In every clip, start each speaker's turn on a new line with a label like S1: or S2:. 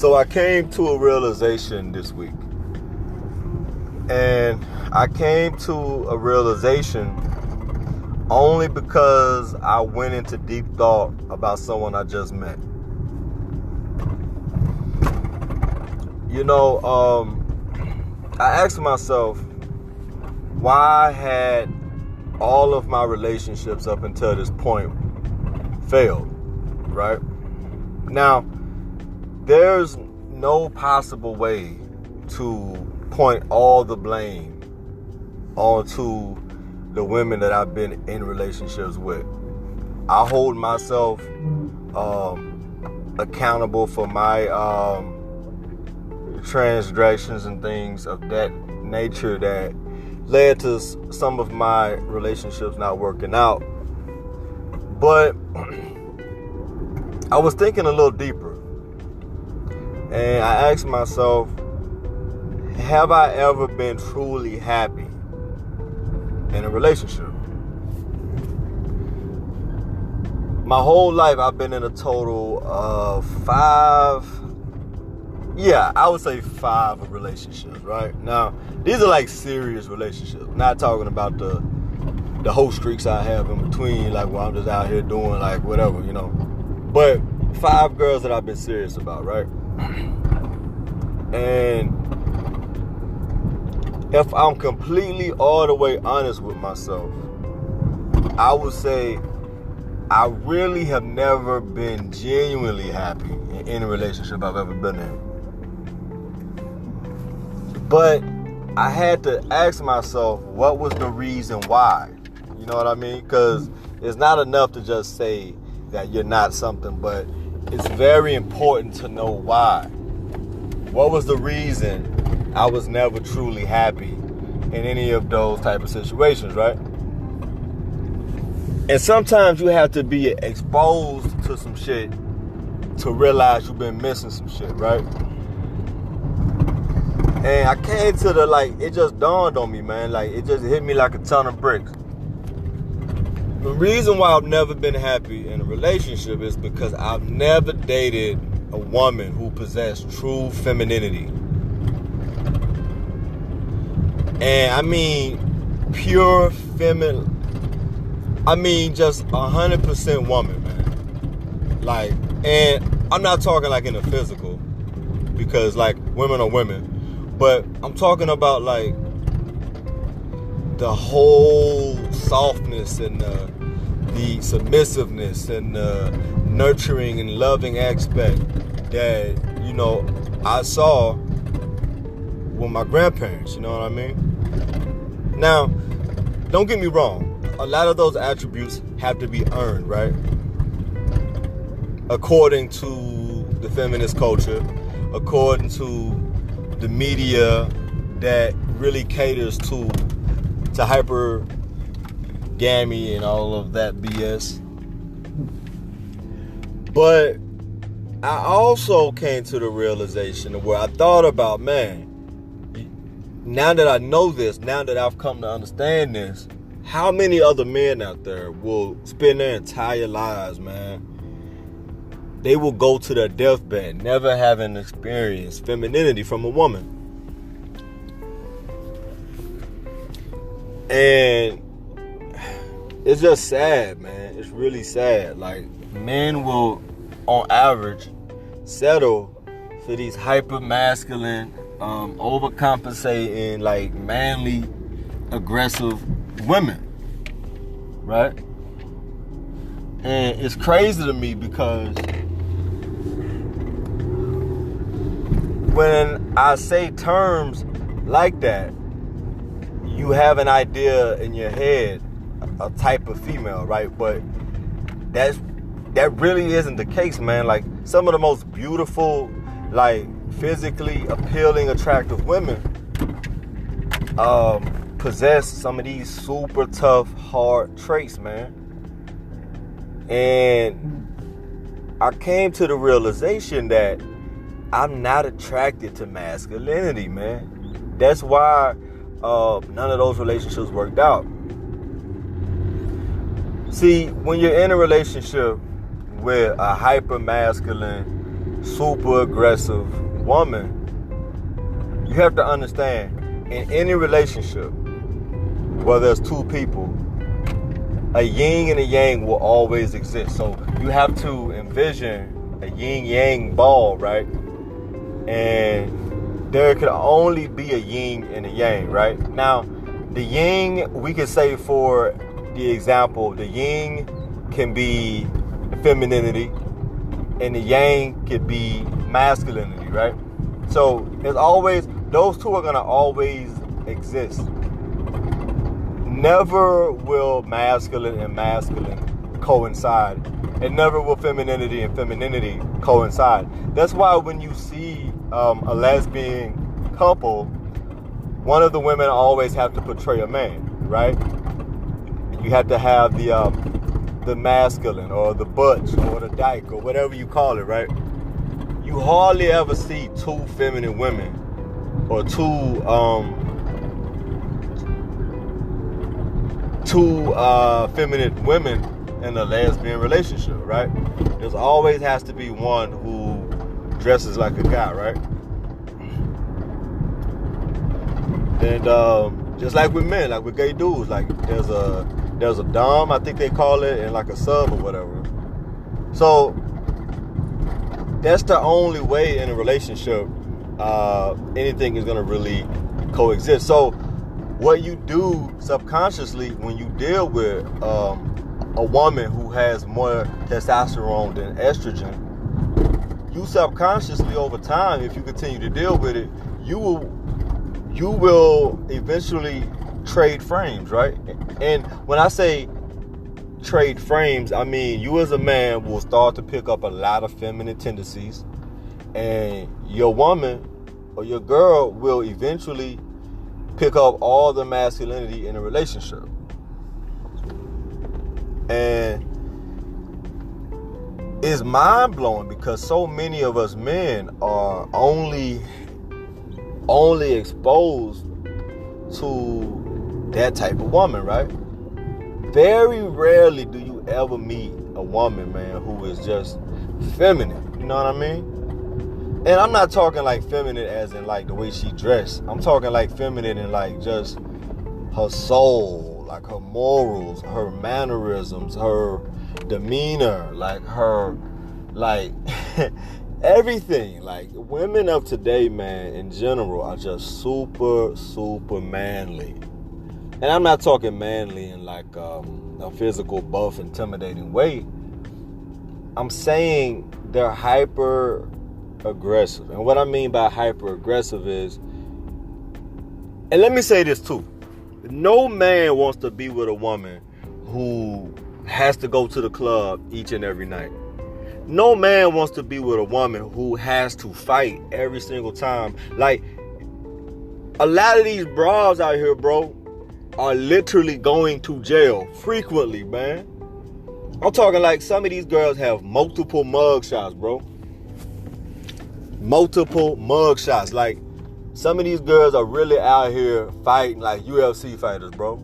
S1: So I came to a realization this week. And I came to a realization only because I went into deep thought about someone I just met. You know, I asked myself why had all of my relationships up until this point failed, right? Now, there's no possible way to point all the blame onto the women that I've been in relationships with. I hold myself accountable for my transgressions and things of that nature that led to some of my relationships not working out. But I was thinking a little deeper, and I asked myself, have I ever been truly happy in a relationship? My whole life I've been in a total of 5 relationships, right? Now, these are like serious relationships. Not talking about the whole streaks I have in between, like where I'm just out here doing like whatever, you know. But 5 girls that I've been serious about, right? And if I'm completely all the way honest with myself, I would say I really have never been genuinely happy in any relationship I've ever been in. But I had to ask myself, what was the reason why? You know what I mean? Because it's not enough to just say that you're not something, but it's very important to know why. What was the reason I was never truly happy in any of those type of situations, right? And sometimes you have to be exposed to some shit to realize you've been missing some shit, right? And I came to it just dawned on me, man. Like, it just hit me like a ton of bricks. The reason why I've never been happy in a relationship is because I've never dated a woman who possessed true femininity. And I mean pure feminine. I mean just 100% woman, man. Like, and I'm not talking like in the physical, because like women are women. But I'm talking about like the whole softness and the submissiveness and the nurturing and loving aspect that, you know, I saw with my grandparents, you know what I mean? Now, don't get me wrong. A lot of those attributes have to be earned, right? According to the feminist culture, according to the media that really caters to hypergamy and all of that BS. But I also came to the realization where I thought about, man, now that I know this, now that I've come to understand this, how many other men out there will spend their entire lives, man, they will go to their deathbed never having experienced femininity from a woman. And it's just sad, man. It's really sad. Like, men will, on average, settle for these hyper-masculine, overcompensating, like, manly, aggressive women. Right? And it's crazy to me because when I say terms like that, you have an idea in your head, a type of female, right? But that really isn't the case, man. Like, some of the most beautiful, like, physically appealing, attractive women possess some of these super tough, hard traits, man. And I came to the realization that I'm not attracted to masculinity, man. That's why none of those relationships worked out. See, when you're in a relationship with a hyper-masculine, super aggressive woman, you have to understand, in any relationship, whether it's two people, a yin and a yang will always exist. So you have to envision a yin-yang ball, right? And there can only be a yin and a yang, right? Now, the yin, we can say for the example, the yin can be femininity and the yang could be masculinity, right? So there's always, those two are gonna always exist. Never will masculine and masculine coincide, and never will femininity and femininity coincide. That's why when you see a lesbian couple, one of the women always have to portray a man, right? You have to have the masculine or the butch or the dyke or whatever you call it, right? You hardly ever see two feminine women or two feminine women in a lesbian relationship, right? There's always has to be one who dresses like a guy, right? And just like with men, like with gay dudes, like there's a dom, I think they call it, and like a sub or whatever. So that's the only way in a relationship anything is gonna really coexist. So what you do subconsciously when you deal with a woman who has more testosterone than estrogen, you subconsciously over time, if you continue to deal with it, you will eventually trade frames, right? And when I say trade frames, I mean you as a man will start to pick up a lot of feminine tendencies, and your woman or your girl will eventually pick up all the masculinity in a relationship. And it's mind-blowing because so many of us men are only exposed to that type of woman, right? Very rarely do you ever meet a woman, man, who is just feminine. You know what I mean? And I'm not talking like feminine as in like the way she dressed. I'm talking like feminine in like just her soul, like her morals, her mannerisms, her demeanor, like her, like everything. Like women of today, man, in general are just super, super manly. And I'm not talking manly in like a physical, buff, intimidating way. I'm saying they're hyper aggressive. And what I mean by hyper aggressive is, and let me say this too, no man wants to be with a woman who has to go to the club each and every night. No man wants to be with a woman who has to fight every single time. Like, a lot of these bras out here, bro, are literally going to jail frequently, man. I'm talking like some of these girls have multiple mug shots, bro. Multiple mug shots. Like, some of these girls are really out here fighting like UFC fighters, bro.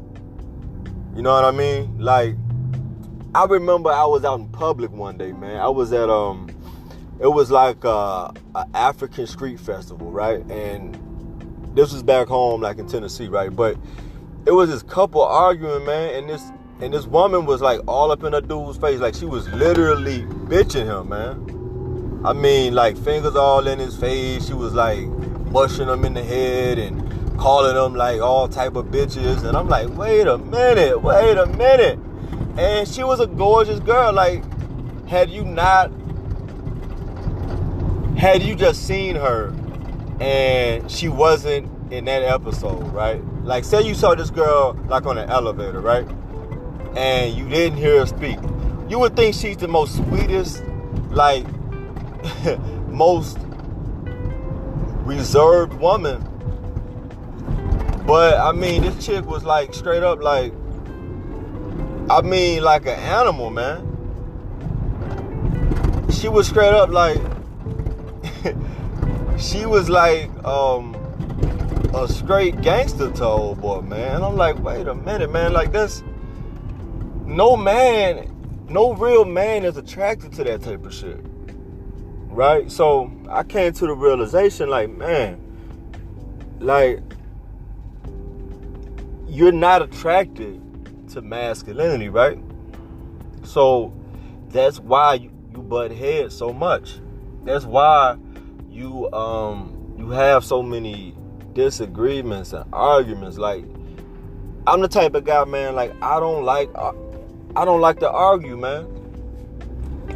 S1: You know what I mean? Like, I remember I was out in public one day, man. I was at it was like a African street festival, right? And this was back home, like in Tennessee, right? But it was this couple arguing, man, and this woman was like all up in a dude's face, like she was literally bitching him, man. I mean, like fingers all in his face. She was like mushing him in the head and calling him like all type of bitches. And I'm like, wait a minute. And she was a gorgeous girl. Like, had you just seen her and she wasn't in that episode, right? Like, say you saw this girl like on an elevator, right? And you didn't hear her speak. You would think she's the most sweetest, like, most reserved woman. But, I mean, this chick was like straight up like, I mean, like an animal, man. She was straight up like, she was like a straight gangster to old boy, man. And I'm like, wait a minute, man. Like, this, no real man is attracted to that type of shit. right? So I came to the realization, like, man, like, you're not attracted to masculinity, right? So that's why you butt heads so much. That's why you have so many disagreements and arguments. Like, I'm the type of guy, man, like, I don't like to argue, man.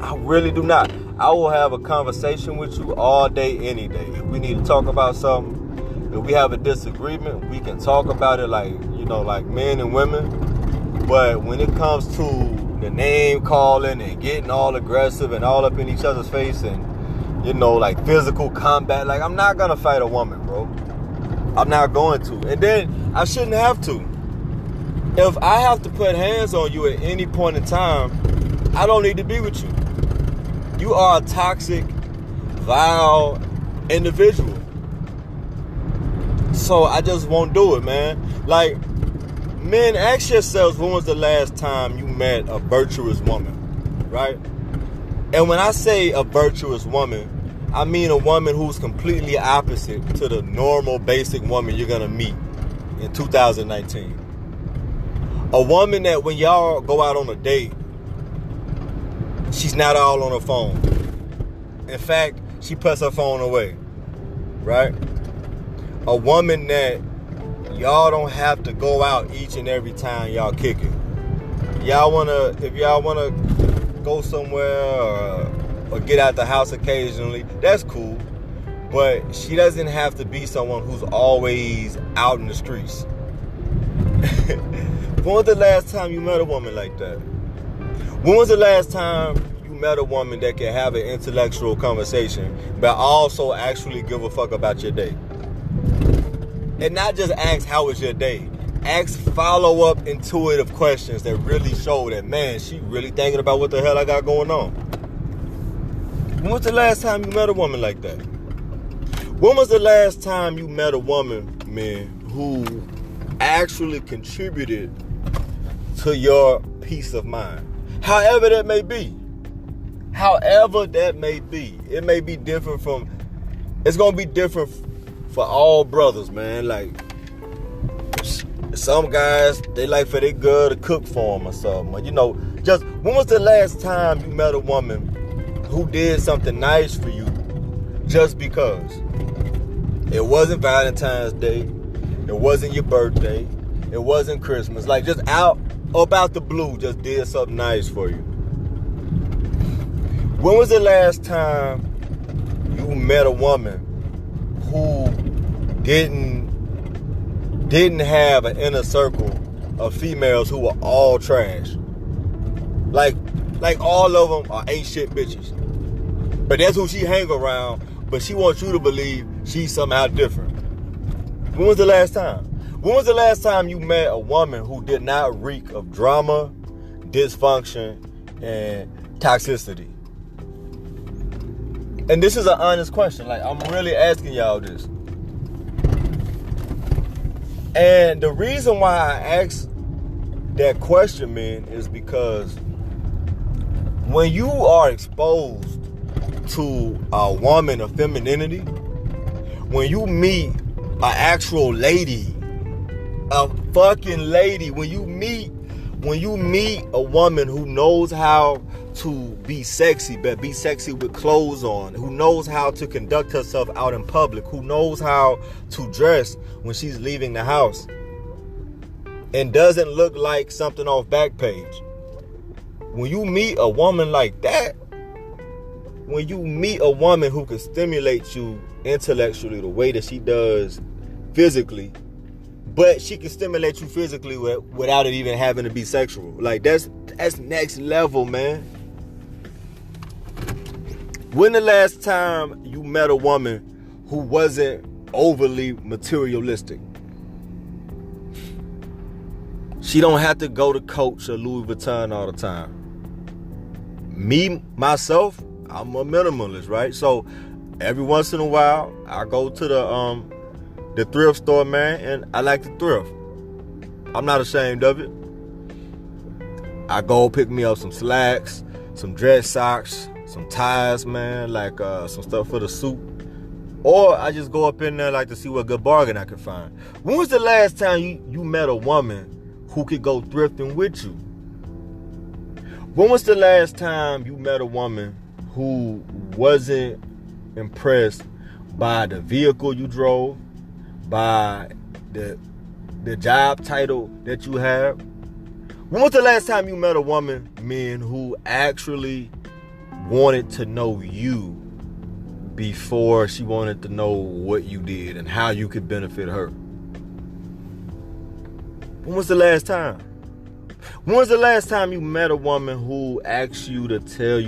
S1: I really do not. I will have a conversation with you all day, any day. If we need to talk about something, if we have a disagreement, we can talk about it like, like men and women. But when it comes to the name calling and getting all aggressive and all up in each other's face and, like physical combat, like, I'm not going to fight a woman, bro. I'm not going to. And then I shouldn't have to. If I have to put hands on you at any point in time, I don't need to be with you. You are a toxic, vile individual. So I just won't do it, man. Like, men, ask yourselves, when was the last time you met a virtuous woman, right? And when I say a virtuous woman, I mean a woman who's completely opposite to the normal, basic woman you're going to meet in 2019. A woman that when y'all go out on a date, she's not all on her phone. In fact, she puts her phone away, right? A woman that y'all don't have to go out each and every time y'all kick it. If y'all wanna go somewhere or get out the house occasionally, that's cool. But she doesn't have to be someone who's always out in the streets. When was the last time you met a woman like that? When was the last time you met a woman that can have an intellectual conversation, but also actually give a fuck about your day? And not just ask, how was your day? Ask follow-up intuitive questions that really show that, man, she really thinking about what the hell I got going on. When was the last time you met a woman like that? When was the last time you met a woman, man, who actually contributed to your peace of mind? However that may be. However that may be. It may be different it's going to be different for all brothers, man. Like, some guys, they like for their girl to cook for them or something. Or, just, when was the last time you met a woman who did something nice for you just because? It wasn't Valentine's Day. It wasn't your birthday. It wasn't Christmas. Like, just out the blue, just did something nice for you. When was the last time you met a woman who didn't have an inner circle of females who were all trash? Like all of them are ain't shit bitches. But that's who she hang around, but she wants you to believe she's somehow different. When was the last time? When was the last time you met a woman who did not reek of drama, dysfunction, and toxicity? And this is an honest question. Like, I'm really asking y'all this. And the reason why I ask that question, man, is because when you are exposed to a woman of femininity, when you meet an actual lady, a fucking lady, when you meet a woman who knows how to be sexy, but be sexy with clothes on, who knows how to conduct herself out in public, who knows how to dress when she's leaving the house, and doesn't look like something off Backpage. When you meet a woman like that, when you meet a woman who can stimulate you intellectually the way that she does physically, but she can stimulate you physically without it even having to be sexual. Like, that's next level, man. When the last time you met a woman who wasn't overly materialistic? She don't have to go to Coach or Louis Vuitton all the time. Me, myself, I'm a minimalist, right? So every once in a while, I go to the thrift store, man, and I like to thrift. I'm not ashamed of it. I go pick me up some slacks, some dress socks, some ties, man, like some stuff for the suit. Or I just go up in there like to see what good bargain I can find. When was the last time you met a woman who could go thrifting with you? When was the last time you met a woman who wasn't impressed by the vehicle you drove, by the job title that you have? When was the last time you met a woman, men, who actually wanted to know you before she wanted to know what you did and how you could benefit her? When was the last time? When was the last time you met a woman who asked you to tell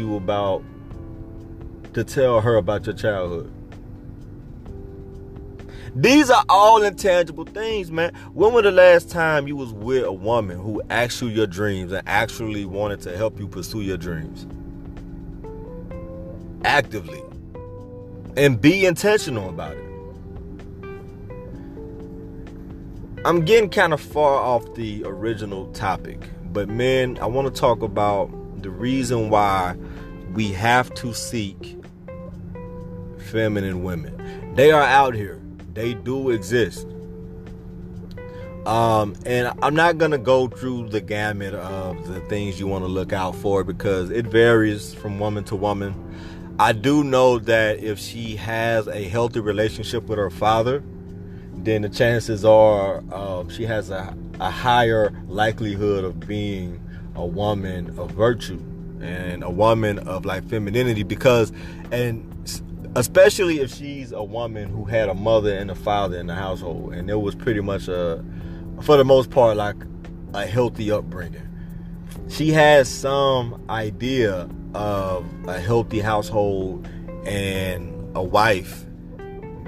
S1: her about your childhood? These are all intangible things, man. When was the last time you was with a woman who asked you your dreams and actually wanted to help you pursue your dreams? Actively. And be intentional about it. I'm getting kind of far off the original topic, but man, I want to talk about the reason why we have to seek feminine women. They are out here. They do exist. And I'm not going to go through the gamut of the things you want to look out for because it varies from woman to woman. I do know that if she has a healthy relationship with her father, then the chances are she has a higher likelihood of being a woman of virtue and a woman of like femininity, because, and especially if she's a woman who had a mother and a father in the household and it was pretty much for the most part, like a healthy upbringing. She has some idea of a healthy household and a wife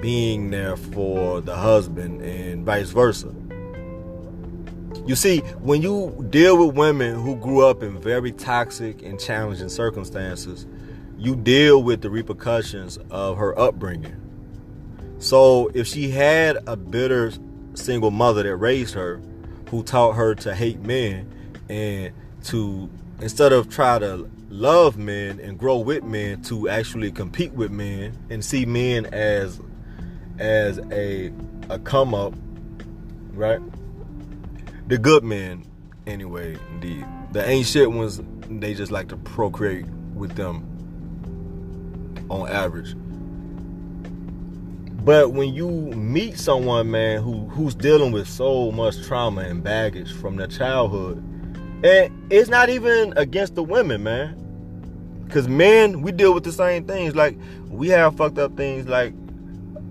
S1: being there for the husband and vice versa. You see, when you deal with women who grew up in very toxic and challenging circumstances, you deal with the repercussions of her upbringing. So if she had a bitter single mother that raised her, who taught her to hate men and to, instead of try to love men and grow with men, to actually compete with men and see men as a come up, right? The good men, anyway, the ain't shit ones, they just like to procreate with them on average. But when you meet someone, man, who's dealing with so much trauma and baggage from their childhood, and it's not even against the women, man, because men, we deal with the same things. Like, we have fucked up things like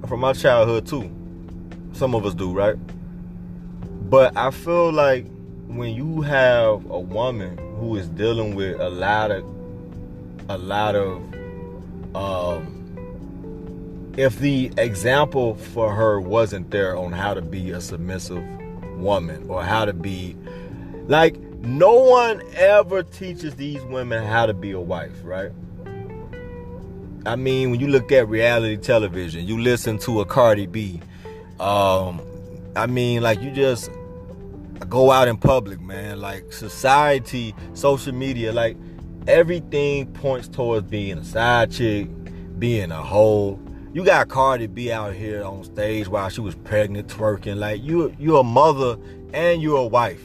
S1: from our childhood too. Some of us do, right? But I feel like when you have a woman who is dealing with a lot of if the example for her wasn't there on how to be a submissive woman or how to be, like, no one ever teaches these women how to be a wife, right? I mean, when you look at reality television, you listen to a Cardi B, I mean, like, you just go out in public, man, like society, social media, like everything points towards being a side chick, being a hoe. You got Cardi B out here on stage while she was pregnant, twerking. Like, you're a mother and you're a wife.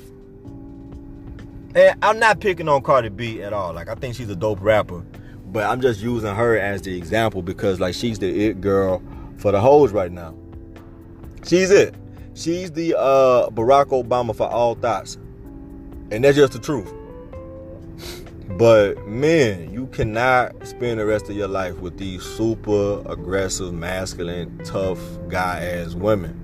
S1: And I'm not picking on Cardi B at all. Like, I think she's a dope rapper, but I'm just using her as the example because, like, she's the it girl for the hoes right now. She's it. She's the Barack Obama for all thoughts. And that's just the truth. But men, you cannot spend the rest of your life with these super aggressive, masculine, tough guy-ass women.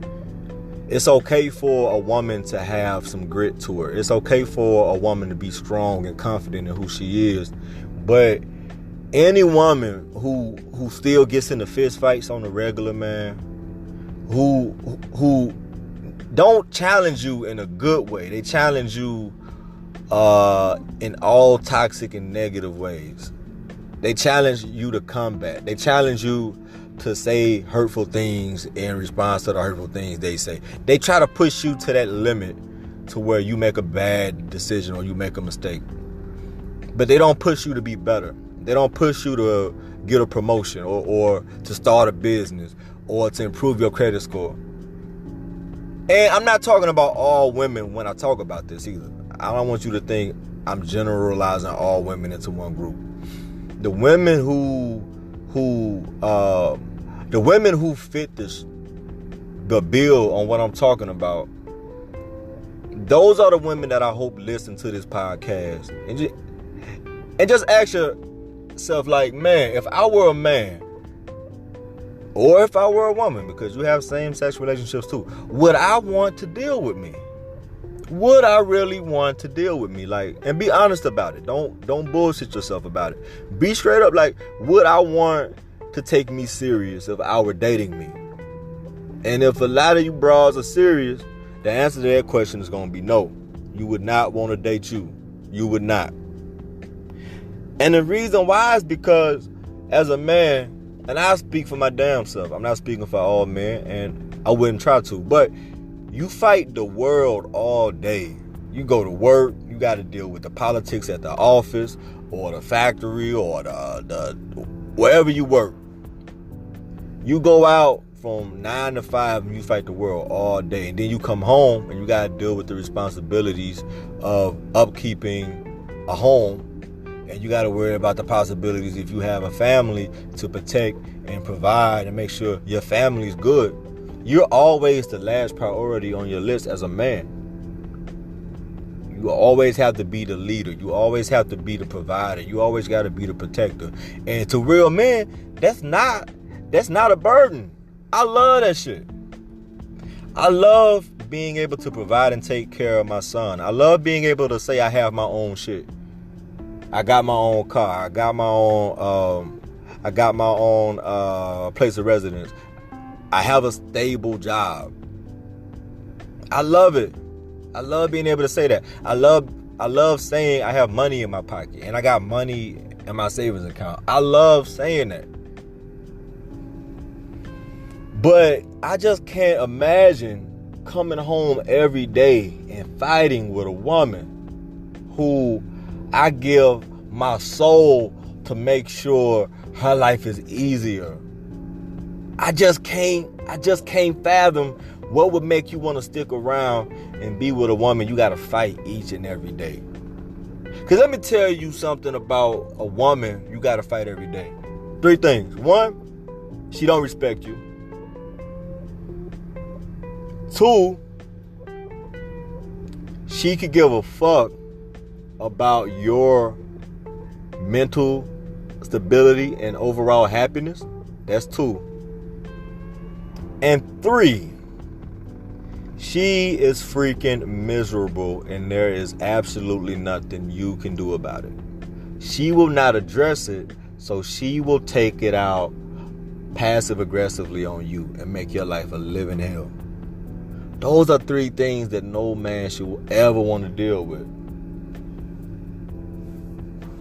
S1: It's okay for a woman to have some grit to her. It's okay for a woman to be strong and confident in who she is. But any woman who still gets into fist fights on the regular, man, who don't challenge you in a good way. They challenge you in all toxic and negative ways. They challenge you to combat. They challenge you to say hurtful things in response to the hurtful things they say. They try to push you to that limit to where you make a bad decision or you make a mistake. But they don't push you to be better. They don't push you to get a promotion or to start a business or to improve your credit score. And I'm not talking about all women when I talk about this either. I don't want you to think I'm generalizing all women into one group. The women who fit the bill on what I'm talking about, those are the women that I hope listen to this podcast. And just ask yourself, like, man, if I were a man, or if I were a woman, because you have same-sex relationships too, would I want to deal with me? Would I really want to deal with me? Like, and be honest about it. Don't bullshit yourself about it. Be straight up. Like, would I want to take me serious if I were dating me? And if a lot of you bras are serious, the answer to that question is going to be no. You would not want to date you. You would not. And the reason why is because as a man, and I speak for my damn self, I'm not speaking for all men, and I wouldn't try to, but you fight the world all day. You go to work, you got to deal with the politics at the office or the factory or the wherever you work. You go out from 9 to 5 and you fight the world all day. And then you come home and you got to deal with the responsibilities of upkeeping a home. And you got to worry about the possibilities if you have a family to protect and provide and make sure your family's good. You're always the last priority on your list as a man. You always have to be the leader. You always have to be the provider. You always got to be the protector. And to real men, that's not a burden. I love that shit. I love being able to provide and take care of my son. I love being able to say I have my own shit. I got my own car. I got my own place of residence. I have a stable job. I love it. I love being able to say that. I love saying I have money in my pocket and I got money in my savings account. I love saying that. But I just can't imagine coming home every day and fighting with a woman who I give my soul to make sure her life is easier. I just can't fathom what would make you want to stick around and be with a woman you got to fight each and every day. Because let me tell you something about a woman you got to fight every day. 3 things. 1, she don't respect you. 2, she could give a fuck about your mental stability and overall happiness. That's 2. And 3, she is freaking miserable and there is absolutely nothing you can do about it. She will not address it, so she will take it out passive aggressively on you and make your life a living hell. Those are 3 things that no man should ever want to deal with.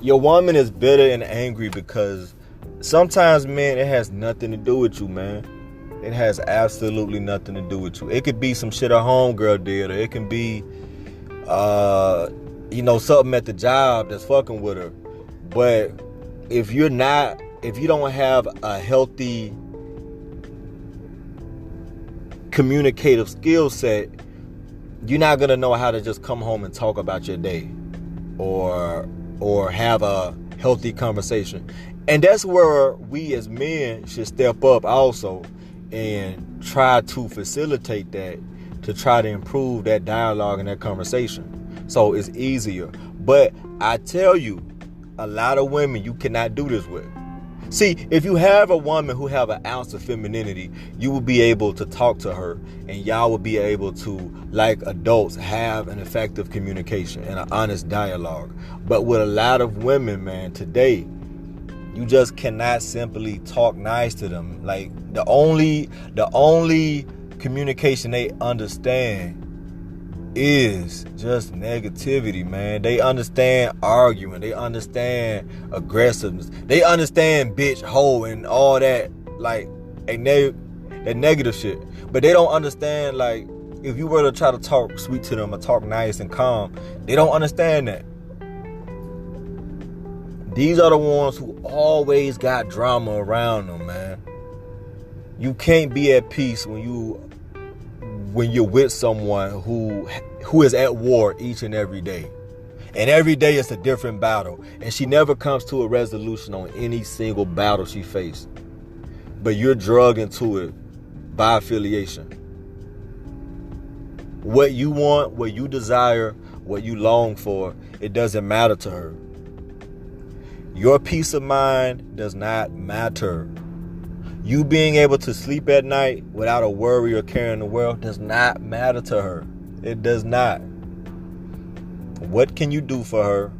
S1: Your woman is bitter and angry because sometimes, man, it has nothing to do with you, man. It has absolutely nothing to do with you. It could be some shit a homegirl did, or it can be, something at the job that's fucking with her. But if you don't have a healthy communicative skill set, you're not gonna know how to just come home and talk about your day, or have a healthy conversation. And that's where we as men should step up also and try to facilitate that, to try to improve that dialogue and that conversation so it's easier. But I tell you, a lot of women you cannot do this with. See, if you have a woman who have an ounce of femininity, you will be able to talk to her and y'all will be able to, like adults, have an effective communication and an honest dialogue. But with a lot of women, man, today, you just cannot simply talk nice to them. Like, the only communication they understand is just negativity, man. They understand arguing. They understand aggressiveness. They understand bitch, hoe, and all that, like, that negative shit. But they don't understand, like, if you were to try to talk sweet to them or talk nice and calm, they don't understand that. These are the ones who always got drama around them, man. You can't be at peace when you're with someone who is at war each and every day. And every day it's a different battle. And she never comes to a resolution on any single battle she faced. But you're drugged into it by affiliation. What you want, what you desire, what you long for, it doesn't matter to her. Your peace of mind does not matter. You being able to sleep at night without a worry or care in the world does not matter to her. It does not. What can you do for her,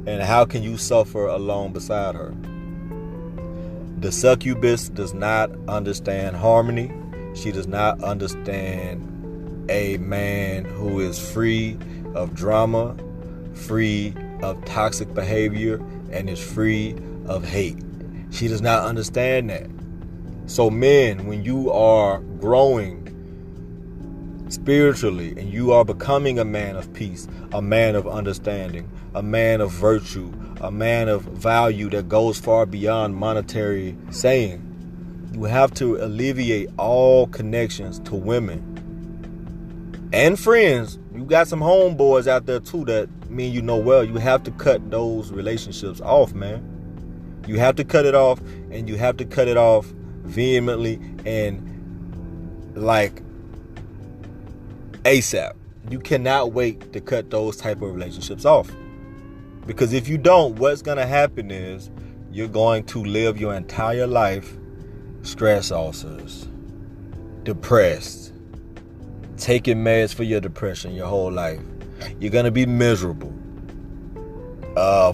S1: and how can you suffer along beside her? The succubus does not understand harmony. She does not understand a man who is free of drama, free of toxic behavior, and is free of hate. She does not understand that. So men, when you are growing spiritually and you are becoming a man of peace, a man of understanding, a man of virtue, a man of value that goes far beyond monetary saying, you have to alleviate all connections to women and friends. You got some homeboys out there too that mean you know well. You have to cut those relationships off, man. You have to cut it off, and you have to cut it off vehemently and like ASAP. You cannot wait to cut those type of relationships off. Because if you don't, what's going to happen is you're going to live your entire life stress ulcers, depressed, taking meds for your depression your whole life. You're going to be miserable.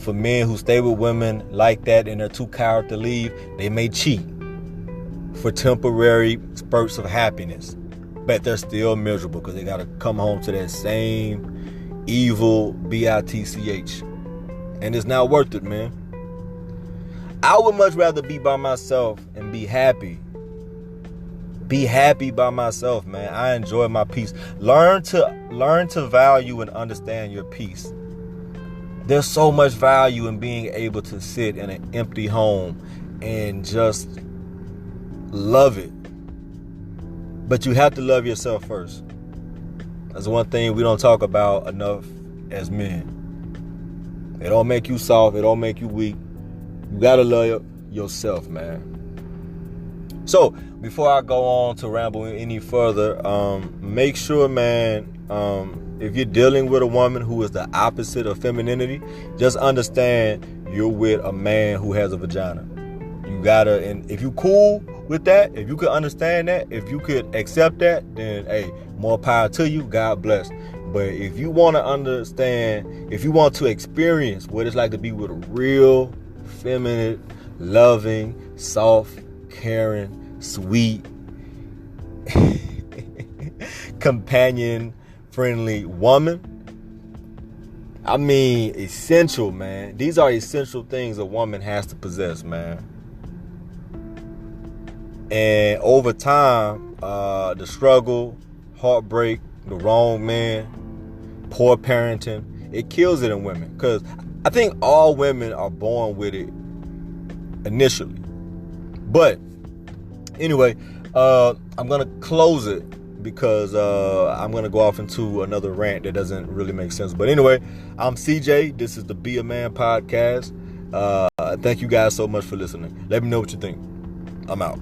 S1: For men who stay with women like that and they're too coward to leave, they may cheat for temporary spurts of happiness, but they're still miserable because they got to come home to that same evil bitch, and it's not worth it, man. I would much rather be by myself and be happy by myself, man. I enjoy my peace. Learn to value and understand your peace. There's so much value in being able to sit in an empty home and just love it. But you have to love yourself first. That's one thing we don't talk about enough as men. It don't make you soft. It don't make you weak. You gotta love yourself, man. So before I go on to ramble any further, make sure, man, if you're dealing with a woman who is the opposite of femininity, just understand you're with a man who has a vagina. You gotta, and if you cool with that, if you could understand that, if you could accept that, then hey, more power to you. God bless. But if you want to understand, if you want to experience what it's like to be with a real feminine, loving, soft, caring, sweet, companion-friendly woman, I mean, essential, man. These are essential things a woman has to possess, man. And over time, the struggle, heartbreak, the wrong man, poor parenting, it kills it in women. Because I think all women are born with it initially. But anyway, I'm going to close it because I'm going to go off into another rant that doesn't really make sense. But anyway, I'm CJ. This is the Be a Man podcast. Thank you guys so much for listening. Let me know what you think. I'm out.